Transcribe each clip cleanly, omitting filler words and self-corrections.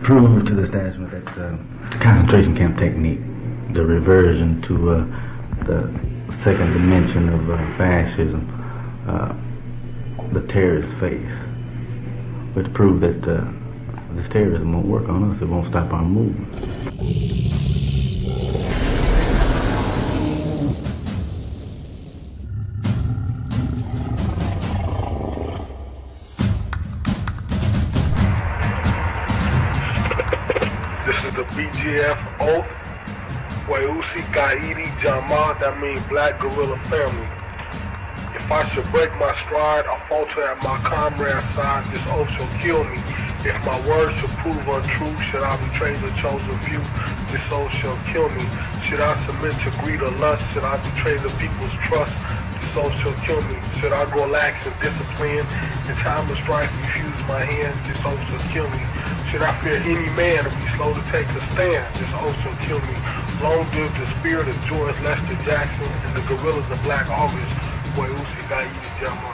prove to the establishment that the concentration camp technique, the reversion to the second dimension of fascism, the terrorist face, but to prove that this terrorism won't work on us, it won't stop our movement. This is the BGF oath. Weusi Gaidi Jama, that means Black Guerrilla Family. If I should break my stride or falter at my comrade's side, this oath shall kill me. If my words should prove untrue, should I betray the chosen few, this oath shall kill me. Should I submit to greed or lust, should I betray the people's trust, this oath shall kill me. Should I grow lax in discipline, in time of strife refuse my hand, this oath shall kill me. Should I fear any man or be slow to take a stand, this oath shall kill me. Long live the spirit of George Lester Jackson and the guerrillas of Black August, Weusi Gaidi Jama.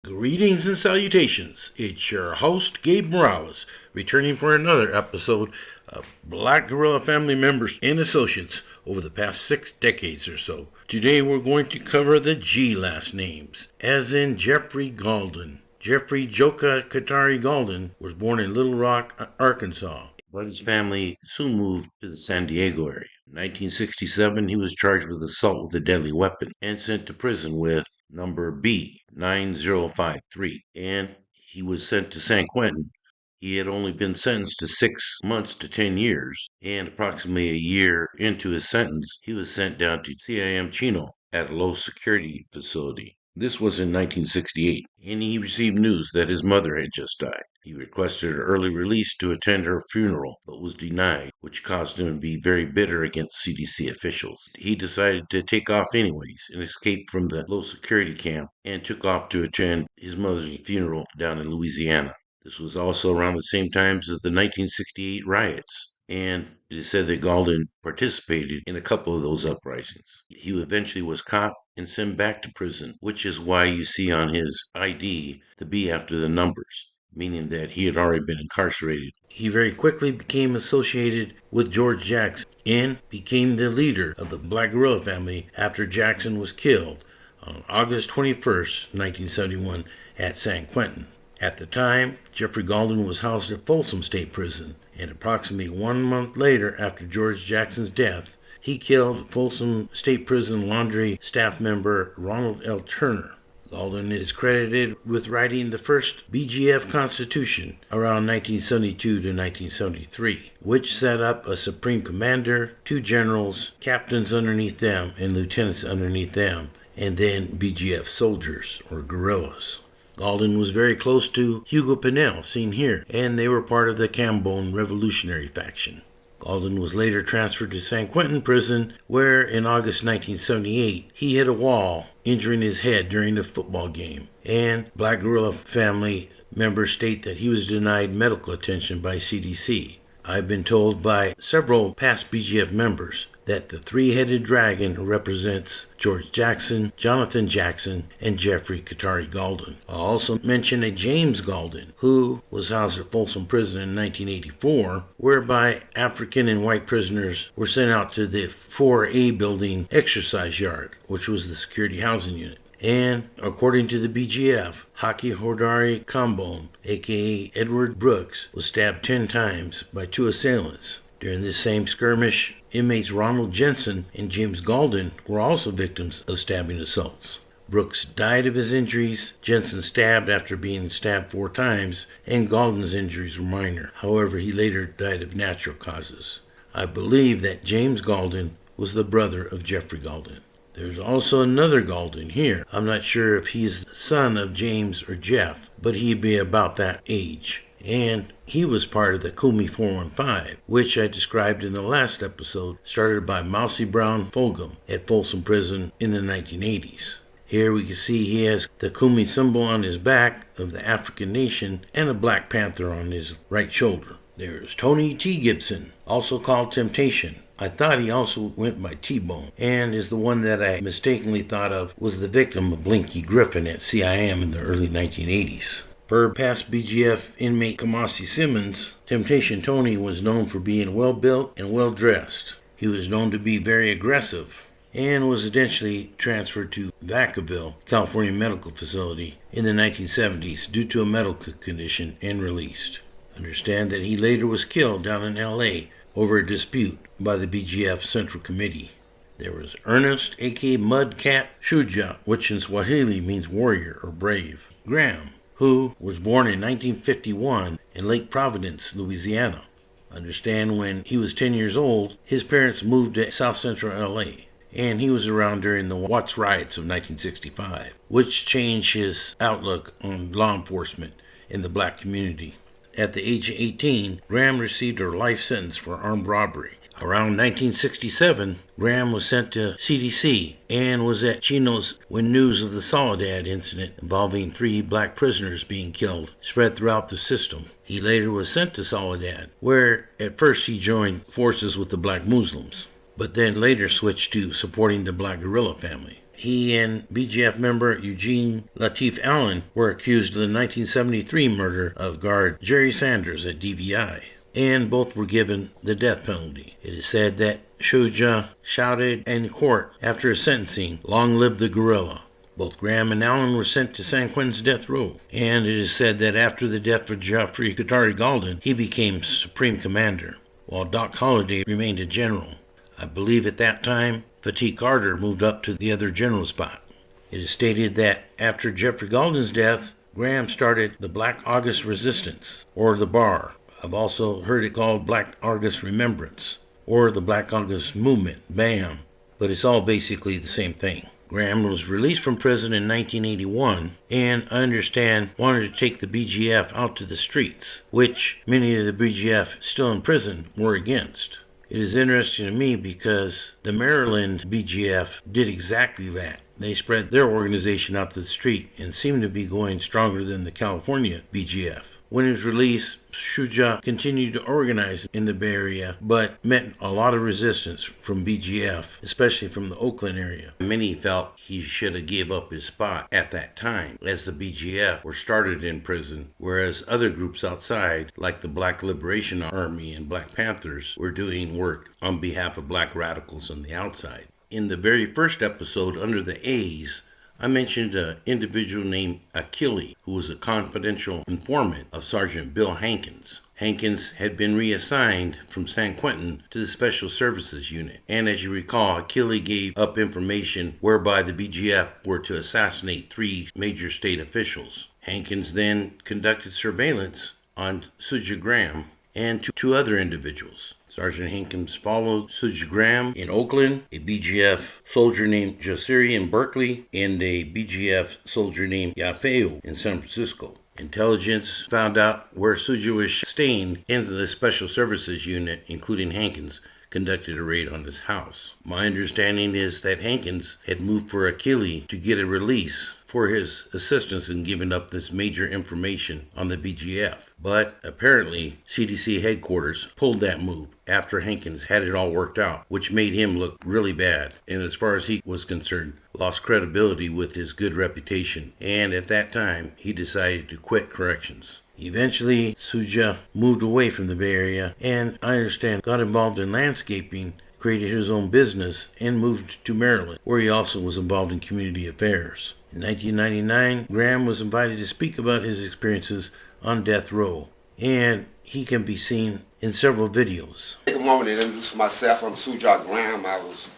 Greetings and salutations. It's your host, Gabe Morales, returning for another episode of Black Guerrilla Family Members and Associates over the past 6 decades or so. Today we're going to cover the G last names, as in Jeffrey Gaulden. Jeffrey Joka Khatari Gaulden was born in Little Rock, Arkansas, but his family soon moved to the San Diego area. In 1967, he was charged with assault with a deadly weapon and sent to prison with number B9053, and he was sent to San Quentin. He had only been sentenced to 6 months to 10 years, and approximately a year into his sentence, he was sent down to CIM Chino at a low-security facility. This was in 1968, and he received news that his mother had just died. He requested an early release to attend her funeral, but was denied, which caused him to be very bitter against CDC officials. He decided to take off anyways and escaped from the low-security camp and took off to attend his mother's funeral down in Louisiana. This was also around the same time as the 1968 riots, and it is said that Gaulden participated in a couple of those uprisings. He eventually was caught and sent back to prison, which is why you see on his ID the B after the numbers, meaning that he had already been incarcerated. He very quickly became associated with George Jackson and became the leader of the Black Guerrilla Family after Jackson was killed on August 21st, 1971 at San Quentin. At the time, Jeffrey Gaulden was housed at Folsom State Prison, and approximately 1 month later after George Jackson's death, he killed Folsom State Prison laundry staff member Ronald L. Turner. Gaulden is credited with writing the first BGF Constitution around 1972 to 1973, which set up a supreme commander, 2 generals, captains underneath them, and lieutenants underneath them, and then BGF soldiers, or guerrillas. Gaulden was very close to Hugo Pinell, seen here, and they were part of the Cambone Revolutionary faction. Gaulden was later transferred to San Quentin Prison, where in August 1978 he hit a wall, injuring his head during a football game, and Black Guerrilla Family members state that he was denied medical attention by CDC. I've been told by several past BGF members that the 3-headed dragon represents George Jackson, Jonathan Jackson, and Jeffrey Khatari Gaulden. I'll also mention a James Gaulden, who was housed at Folsom Prison in 1984, whereby African and white prisoners were sent out to the 4A building exercise yard, which was the security housing unit. And according to the BGF, Haki Hodari Kambon, aka Edward Brooks, was stabbed 10 times by 2 assailants. During this same skirmish, inmates Ronald Jensen and James Gaulden were also victims of stabbing assaults. Brooks died of his injuries, Jensen stabbed after being stabbed 4 times, and Gaulden's injuries were minor. However, he later died of natural causes. I believe that James Gaulden was the brother of Jeffrey Gaulden. There's also another Gaulden here. I'm not sure if he's the son of James or Jeff, but he'd be about that age. And he was part of the Kumi 415, which I described in the last episode, started by Mousy Brown Fulgham at Folsom Prison in the 1980s. Here we can see he has the Kumi symbol on his back of the African nation and a Black Panther on his right shoulder. There's Tony T. Gibson, also called Temptation. I thought he also went by T-Bone, and is the one that I mistakenly thought of was the victim of Blinky Griffin at CIM in the early 1980s. Per past BGF inmate Kamasi Simmons, Temptation Tony was known for being well-built and well-dressed. He was known to be very aggressive, and was eventually transferred to Vacaville, California Medical Facility in the 1970s due to a medical condition and released. Understand that he later was killed down in LA over a dispute by the BGF Central Committee. There was Ernest, aka Mudcat Shujaa, which in Swahili means warrior or brave. Graham, who was born in 1951 in Lake Providence, Louisiana. Understand when he was 10 years old, his parents moved to South Central LA, and he was around during the Watts riots of 1965, which changed his outlook on law enforcement in the black community. At the age of 18, Graham received a life sentence for armed robbery. Around 1967, Graham was sent to CDC and was at Chino's when news of the Soledad incident involving 3 black prisoners being killed spread throughout the system. He later was sent to Soledad, where at first he joined forces with the black Muslims, but then later switched to supporting the black guerrilla family. He and BGF member Eugene Lateef Allen were accused of the 1973 murder of guard Jerry Sanders at DVI, and both were given the death penalty. It is said that Shujaa shouted in court after his sentencing, "Long live the guerrilla." Both Graham and Allen were sent to San Quentin's death row, and it is said that after the death of Geoffrey Khatari Gaulden, he became Supreme Commander, while Doc Holliday remained a general. I believe at that time, Fatih Carter moved up to the other general spot. It is stated that after Geoffrey Gaulden's death, Graham started the Black August Resistance, or the BAR. I've also heard it called Black August Remembrance, or the Black August Movement, BAM, but it's all basically the same thing. Graham was released from prison in 1981, and I understand wanted to take the BGF out to the streets, which many of the BGF still in prison were against. It is interesting to me because the Maryland BGF did exactly that. They spread their organization out to the street and seemed to be going stronger than the California BGF. When he was released, Shujaa continued to organize in the Bay Area, but met a lot of resistance from BGF, especially from the Oakland area. Many felt he should have gave up his spot at that time, as the BGF were started in prison, whereas other groups outside, like the Black Liberation Army and Black Panthers, were doing work on behalf of black radicals on the outside. In the very first episode, Under the A's, I mentioned an individual named Achille, who was a confidential informant of Sergeant Bill Hankins. Hankins had been reassigned from San Quentin to the Special Services Unit, and as you recall, Achille gave up information whereby the BGF were to assassinate 3 major state officials. Hankins then conducted surveillance on Shujaa Graham and 2 other individuals. Sergeant Hankins followed Shujaa Graham in Oakland, a BGF soldier named Josiri in Berkeley, and a BGF soldier named Yafeo in San Francisco. Intelligence found out where Shujaa was staying, and the Special Services Unit, including Hankins, conducted a raid on his house. My understanding is that Hankins had moved for Achille to get a release for his assistance in giving up this major information on the BGF. But apparently, CDC headquarters pulled that move after Hankins had it all worked out, which made him look really bad, and as far as he was concerned, lost credibility with his good reputation, and at that time, he decided to quit corrections. Eventually, Shujaa moved away from the Bay Area, and I understand got involved in landscaping, created his own business, and moved to Maryland, where he also was involved in community affairs. In 1999, Graham was invited to speak about his experiences on death row, and he can be seen in several videos. Take a moment to introduce myself. I'm Shujaa Graham. I was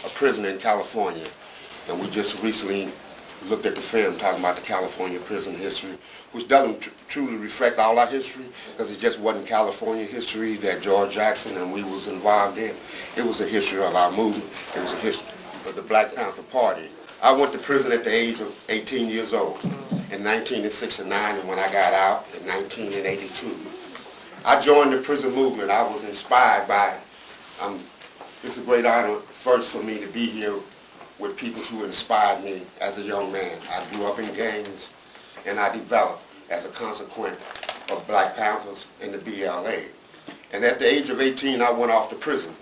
a prisoner in California, and we just recently looked at the film talking about the California prison history, which doesn't truly reflect all our history, because it just wasn't California history that George Jackson and we was involved in. It was a history of our movement. It was a history of the Black Panther Party. I went to prison at the age of 18 years old in 1969, and when I got out in 1982. I joined the prison movement. I was inspired by, it's a great honor first for me to be here with people who inspired me as a young man. I grew up in gangs, and I developed as a consequence of Black Panthers and the BLA. And at the age of 18, I went off to prison.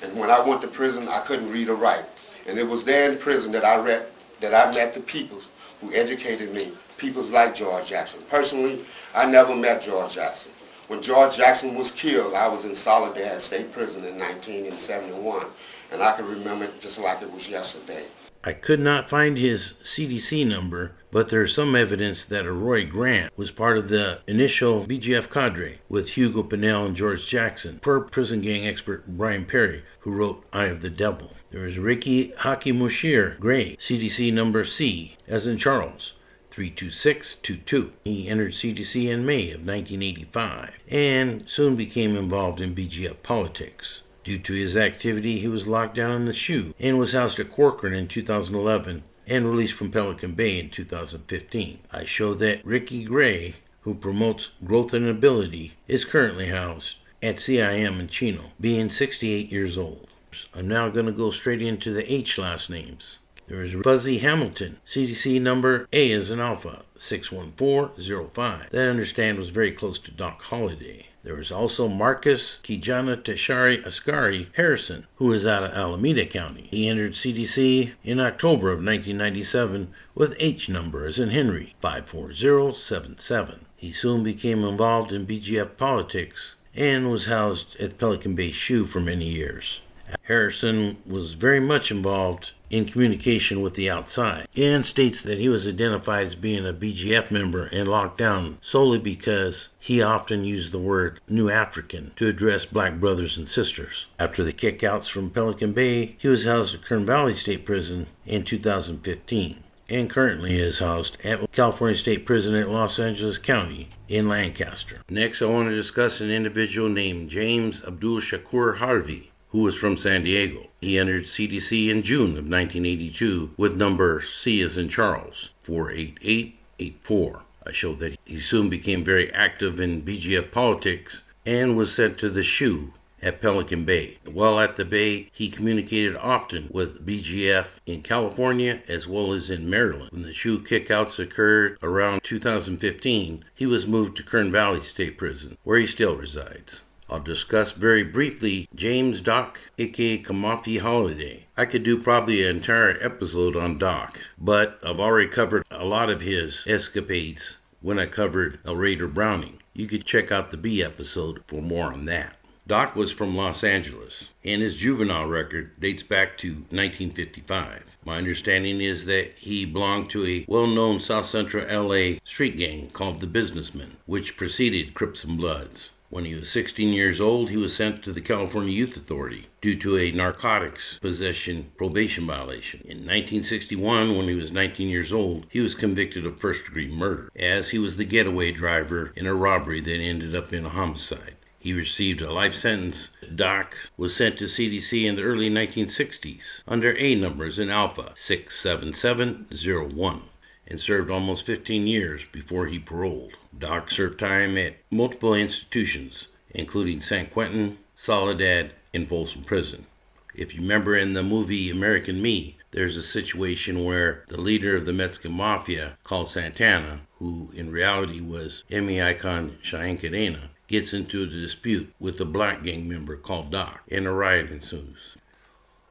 And when I went to prison, I couldn't read or write. And it was there in prison that I met the people who educated me, people like George Jackson. Personally, I never met George Jackson. When George Jackson was killed, I was in Soledad State Prison in 1971, and I can remember it just like it was yesterday. I could not find his CDC number, but there's some evidence that a Roy Grant was part of the initial BGF cadre with Hugo Pinnell and George Jackson, per prison gang expert Brian Perry, who wrote Eye of the Devil. There is Ricky Hakimushir Gray, CDC number C, as in Charles, 32622. He entered CDC in May of 1985 and soon became involved in BGF politics. Due to his activity, he was locked down in the SHU and was housed at Corcoran in 2011 and released from Pelican Bay in 2015. I show that Ricky Gray, who promotes growth and ability, is currently housed at CIM in Chino, being 68 years old. I'm now going to go straight into the H last names. There is Fuzzy Hamilton, CDC number A as in Alpha, 61405. That I understand was very close to Doc Holliday. There is also Marcus Kijana Tashari Ascari Harrison, who is out of Alameda County. He entered CDC in October of 1997 with H number as in Henry, 54077. He soon became involved in BGF politics and was housed at Pelican Bay SHU for many years. Harrison was very much involved in communication with the outside and states that he was identified as being a BGF member and locked down solely because he often used the word New African to address black brothers and sisters. After the kickouts from Pelican Bay, he was housed at Kern Valley State Prison in 2015 and currently is housed at California State Prison at Los Angeles County in Lancaster. Next, I want to discuss an individual named James Abdul Shakur Harvey, who was from San Diego. He entered CDC in June of 1982 with number C as in Charles, 48884. I showed that he soon became very active in BGF politics and was sent to the SHU at Pelican Bay. While at the Bay, he communicated often with BGF in California as well as in Maryland. When the SHU kickouts occurred around 2015, he was moved to Kern Valley State Prison, where he still resides. I'll discuss very briefly James Doc, aka Kamafi Holiday. I could do probably an entire episode on Doc, but I've already covered a lot of his escapades when I covered El Raider Browning. You could check out the B episode for more on that. Doc was from Los Angeles, and his juvenile record dates back to 1955. My understanding is that he belonged to a well-known South Central LA street gang called the Businessmen, which preceded Crips and Bloods. When he was 16 years old, he was sent to the California Youth Authority due to a narcotics possession probation violation. In 1961, when he was 19 years old, he was convicted of first-degree murder, as he was the getaway driver in a robbery that ended up in a homicide. He received a life sentence. Doc was sent to CDC in the early 1960s under A numbers in Alpha 67701 and served almost 15 years before he paroled. Doc served time at multiple institutions, including San Quentin, Soledad, and Folsom Prison. If you remember in the movie American Me, there's a situation where the leader of the Mexican Mafia, called Santana, who in reality was Emmy icon Cheyenne Cadena, gets into a dispute with a black gang member called Doc, and a riot ensues.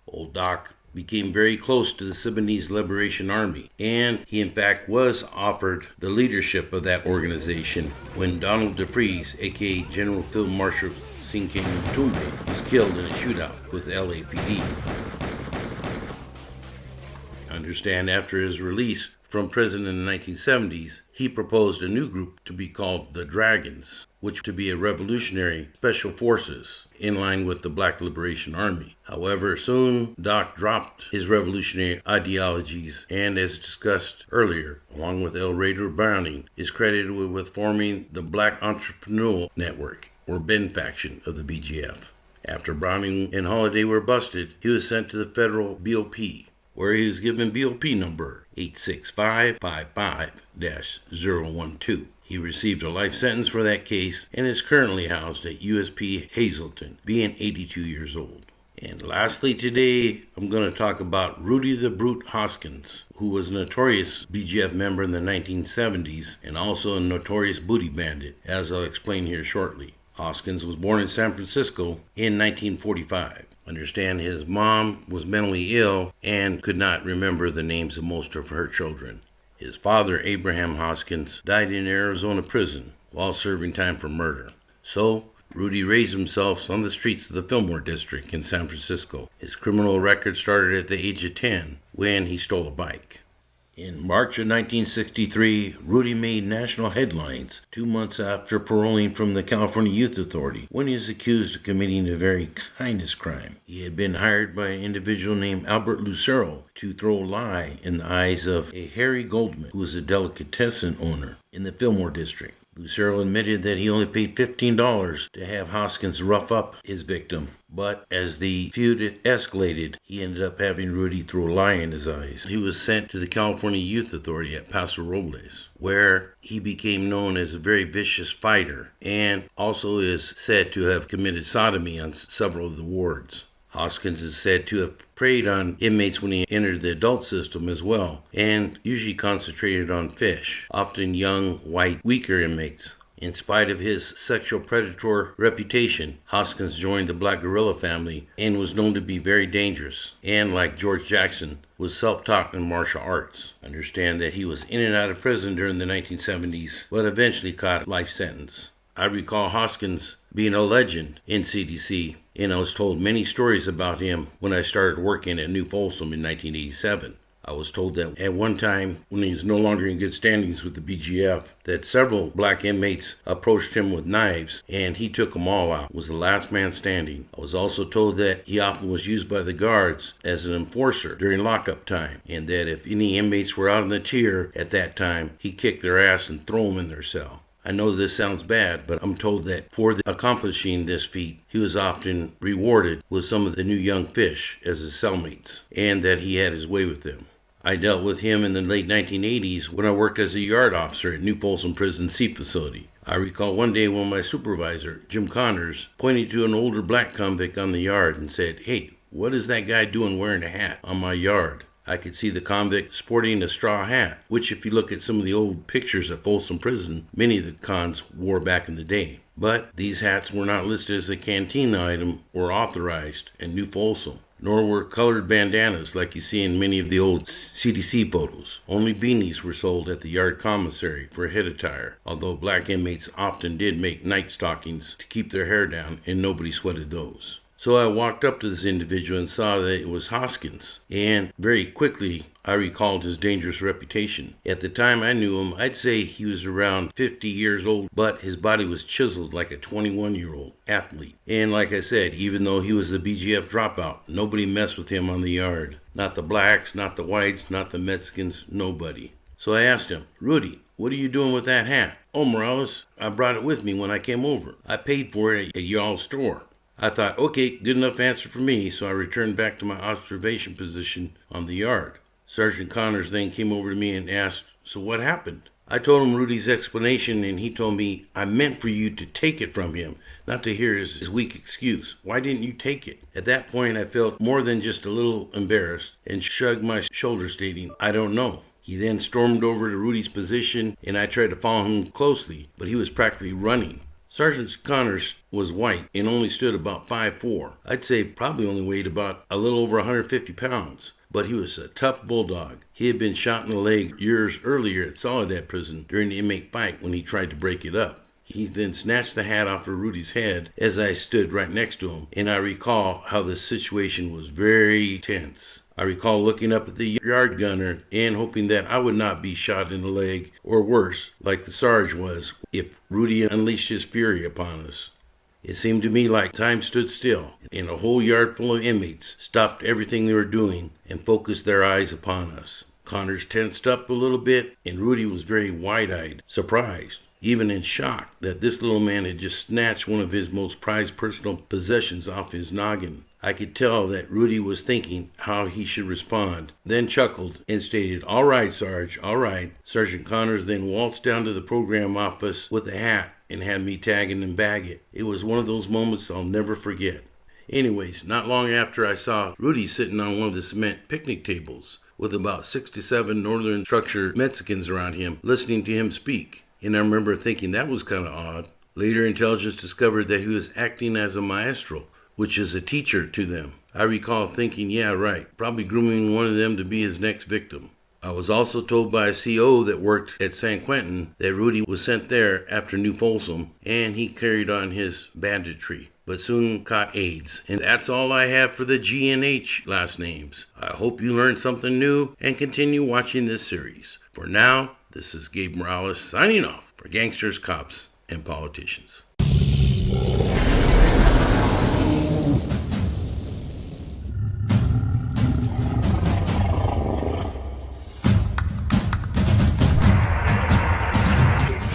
Old Doc became very close to the Sudanese Liberation Army, and he in fact was offered the leadership of that organization when Donald DeFries, aka General Field Marshal Sinking Mutumbe, was killed in a shootout with LAPD. I understand after his release from prison in the 1970s, he proposed a new group to be called the Dragons, which to be a revolutionary special forces in line with the Black Liberation Army. However, soon Doc dropped his revolutionary ideologies and, as discussed earlier, along with El Raider Browning, is credited with forming the Black Entrepreneurial Network, or Ben faction of the BGF. After Browning and Holiday were busted, he was sent to the federal BOP, where he was given BOP number 86555-012. He received a life sentence for that case and is currently housed at USP Hazleton, being 82 years old. And lastly today, I'm going to talk about Rudy the Brute Hoskins, who was a notorious BGF member in the 1970s and also a notorious booty bandit, as I'll explain here shortly. Hoskins was born in San Francisco in 1945. Understand his mom was mentally ill and could not remember the names of most of her children. His father, Abraham Hoskins, died in Arizona prison while serving time for murder. So, Rudy raised himself on the streets of the Fillmore district in San Francisco. His criminal record started at the age of 10 when he stole a bike. In March of 1963, Rudy made national headlines 2 months after paroling from the California Youth Authority when he was accused of committing a very heinous crime. He had been hired by an individual named Albert Lucero to throw lye in the eyes of a Harry Goldman, who was a delicatessen owner in the Fillmore district. Lucero admitted that he only paid $15 to have Hoskins rough up his victim, but as the feud escalated, he ended up having Rudy throw a lye in his eyes. He was sent to the California Youth Authority at Paso Robles, where he became known as a very vicious fighter and also is said to have committed sodomy on several of the wards. Hoskins is said to have preyed on inmates when he entered the adult system as well, and usually concentrated on fish, often young, white, weaker inmates. In spite of his sexual predator reputation, Hoskins joined the Black Guerrilla family and was known to be very dangerous, and like George Jackson, was self-taught in martial arts. Understand that he was in and out of prison during the 1970s, but eventually caught a life sentence. I recall Hoskins being a legend in CDC, and I was told many stories about him when I started working at New Folsom in 1987. I was told that at one time, when he was no longer in good standings with the BGF, that several black inmates approached him with knives, and he took them all out, was the last man standing. I was also told that he often was used by the guards as an enforcer during lockup time, and that if any inmates were out on the tier at that time, he kicked their ass and throw them in their cell. I know this sounds bad, but I'm told that for accomplishing this feat, he was often rewarded with some of the new young fish as his cellmates, and that he had his way with them. I dealt with him in the late 1980s when I worked as a yard officer at New Folsom Prison Seat Facility. I recall one day when my supervisor, Jim Connors, pointed to an older black convict on the yard and said, "Hey, what is that guy doing wearing a hat on my yard?" I could see the convict sporting a straw hat, which if you look at some of the old pictures at Folsom Prison, many of the cons wore back in the day. But these hats were not listed as a canteen item or authorized in New Folsom, nor were colored bandanas like you see in many of the old CDC photos. Only beanies were sold at the yard commissary for head attire, although black inmates often did make night stockings to keep their hair down, and nobody sweated those. So I walked up to this individual and saw that it was Hoskins, and very quickly I recalled his dangerous reputation. At the time I knew him, I'd say he was around 50 years old, but his body was chiseled like a 21-year-old athlete. And like I said, even though he was a BGF dropout, nobody messed with him on the yard. Not the blacks, not the whites, not the Mexicans, nobody. So I asked him, "Rudy, what are you doing with that hat?" "Oh, Morales, I brought it with me when I came over. I paid for it at y'all's store." I thought, okay, good enough answer for me, so I returned back to my observation position on the yard. Sergeant Connors then came over to me and asked, "So what happened?" I told him Rudy's explanation, and he told me, "I meant for you to take it from him, not to hear his weak excuse. Why didn't you take it?" At that point, I felt more than just a little embarrassed and shrugged my shoulders, stating, "I don't know." He then stormed over to Rudy's position, and I tried to follow him closely, but he was practically running. Sergeant Connors was white and only stood about 5'4". I'd say probably only weighed about a little over 150 pounds, but he was a tough bulldog. He had been shot in the leg years earlier at Soledad Prison during the inmate fight when he tried to break it up. He then snatched the hat off of Rudy's head as I stood right next to him, and I recall how the situation was very tense. I recall looking up at the yard gunner and hoping that I would not be shot in the leg, or worse, like the Sarge was, if Rudy unleashed his fury upon us. It seemed to me like time stood still, and a whole yard full of inmates stopped everything they were doing and focused their eyes upon us. Connors tensed up a little bit, and Rudy was very wide-eyed, surprised, even in shock that this little man had just snatched one of his most prized personal possessions off his noggin. I could tell that Rudy was thinking how he should respond, then chuckled and stated, "All right, Sarge, all right." Sergeant Connors then waltzed down to the program office with a hat and had me tag and bag it. It was one of those moments I'll never forget. Anyways, not long after I saw Rudy sitting on one of the cement picnic tables with about 6 to 7 northern structure Mexicans around him listening to him speak. And I remember thinking that was kind of odd. Later, intelligence discovered that he was acting as a maestro, which is a teacher to them. I recall thinking, yeah, right, probably grooming one of them to be his next victim. I was also told by a CO that worked at San Quentin that Rudy was sent there after New Folsom, and he carried on his banditry, but soon caught AIDS. And that's all I have for the G and H last names. I hope you learned something new and continue watching this series. For now, this is Gabe Morales signing off for Gangsters, Cops, and Politicians.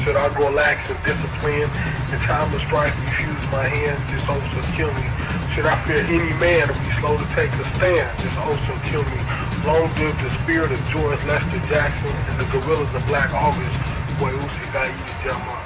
Should I grow lax and discipline? In time of strife, refuse my hands, this oath will kill me. Should I fear any man or be slow to take a stand? This oath will kill me. Long live the spirit of George Lester Jackson and the guerrillas of Black August. Boy, Usi Gaidi Jama.